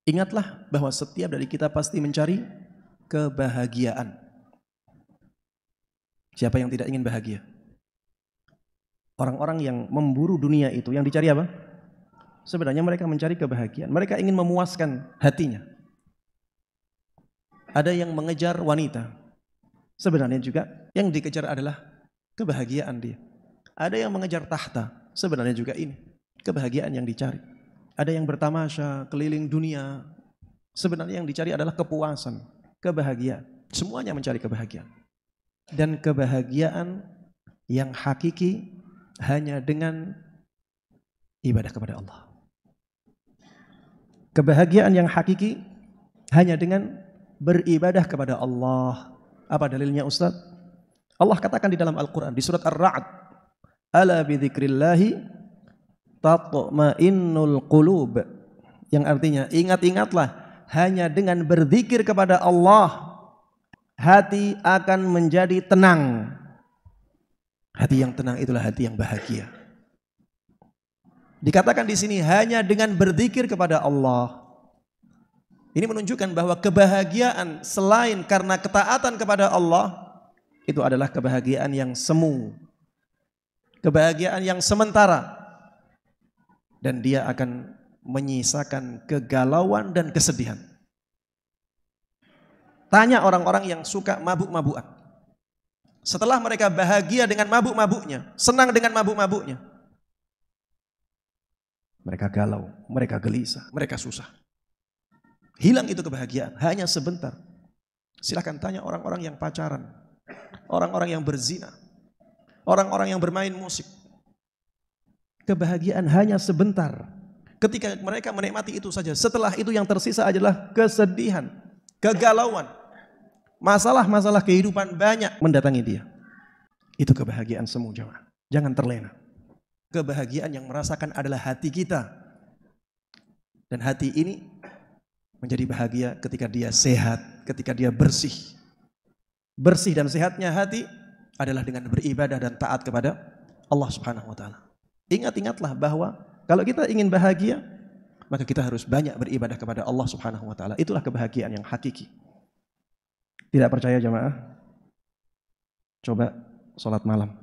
Ingatlah bahwa setiap dari kita pasti mencari kebahagiaan. Siapa yang tidak ingin bahagia? Orang-orang yang memburu dunia itu, yang dicari apa? Sebenarnya mereka mencari kebahagiaan. Mereka ingin memuaskan hatinya. Ada yang mengejar wanita. Sebenarnya juga yang dikejar adalah kebahagiaan dia. Ada yang mengejar tahta. Sebenarnya juga ini kebahagiaan yang dicari. Ada yang bertamasya keliling dunia. Sebenarnya yang dicari adalah kepuasan, kebahagiaan. Semuanya mencari kebahagiaan. Dan kebahagiaan yang hakiki hanya dengan ibadah kepada Allah. Kebahagiaan yang hakiki hanya dengan beribadah kepada Allah. Apa dalilnya Ustaz? Allah katakan di dalam Al-Quran di surat Ar-Ra'd, ala bidzikrillahi tatma'innul qulub, yang artinya ingat-ingatlah, hanya dengan berzikir kepada Allah hati akan menjadi tenang. Hati yang tenang itulah hati yang bahagia. Dikatakan di sini hanya dengan berzikir kepada Allah. Ini menunjukkan bahwa kebahagiaan selain karena ketaatan kepada Allah itu adalah kebahagiaan yang semu, kebahagiaan yang sementara, dan dia akan menyisakan kegalauan dan kesedihan. Tanya orang-orang yang suka mabuk-mabukan. Setelah mereka bahagia dengan mabuk-mabuknya, senang dengan mabuk-mabuknya, mereka galau, mereka gelisah, mereka susah. Hilang itu kebahagiaan, hanya sebentar. Silahkan tanya orang-orang yang pacaran, orang-orang yang berzina, orang-orang yang bermain musik. Kebahagiaan hanya sebentar. Ketika mereka menikmati itu saja, setelah itu yang tersisa adalah kesedihan, kegalauan. Masalah-masalah kehidupan banyak mendatangi dia. Itu kebahagiaan semu, jemaah. Jangan terlena. Kebahagiaan yang merasakan adalah hati kita. Dan hati ini menjadi bahagia ketika dia sehat, ketika dia bersih. Bersih dan sehatnya hati adalah dengan beribadah dan taat kepada Allah Subhanahu wa taala. Ingat-ingatlah bahwa kalau kita ingin bahagia, maka kita harus banyak beribadah kepada Allah Subhanahu wa taala. Itulah kebahagiaan yang hakiki. Tidak percaya jemaah? Coba sholat malam.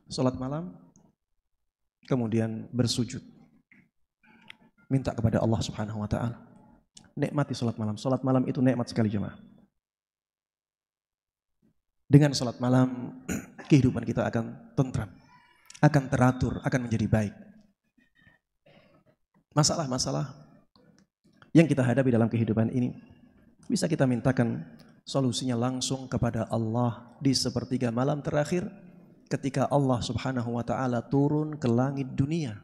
Sholat malam, kemudian bersujud. Minta kepada Allah Subhanahu wa ta'ala. Nikmati sholat malam. Sholat malam itu nikmat sekali jemaah. Dengan sholat malam, kehidupan kita akan tentram, akan teratur, akan menjadi baik. Masalah-masalah yang kita hadapi dalam kehidupan ini bisa kita mintakan solusinya langsung kepada Allah di sepertiga malam terakhir ketika Allah Subhanahu wa ta'ala turun ke langit dunia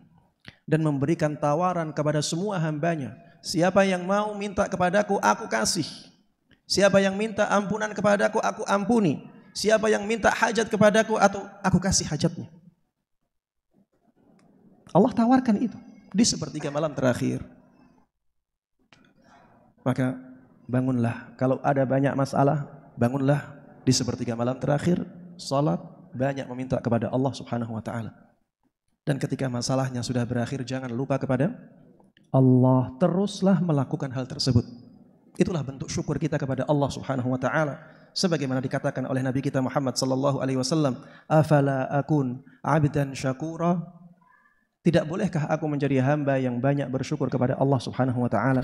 dan memberikan tawaran kepada semua hambanya. Siapa yang mau minta kepadaku, aku kasih. Siapa yang minta ampunan kepadaku, aku ampuni. Siapa yang minta hajat kepadaku, atau aku kasih hajatnya. Allah tawarkan itu di sepertiga malam terakhir. Maka bangunlah, kalau ada banyak masalah, bangunlah di sepertiga malam terakhir, salat, banyak meminta kepada Allah Subhanahu wa ta'ala. Dan ketika masalahnya sudah berakhir, jangan lupa kepada Allah. Teruslah melakukan hal tersebut. Itulah bentuk syukur kita kepada Allah Subhanahu wa ta'ala. Sebagaimana dikatakan oleh Nabi kita Muhammad sallallahu alaihi wasallam, afala akun abdan syakura? Tidak bolehkah aku menjadi hamba yang banyak bersyukur kepada Allah Subhanahu wa ta'ala?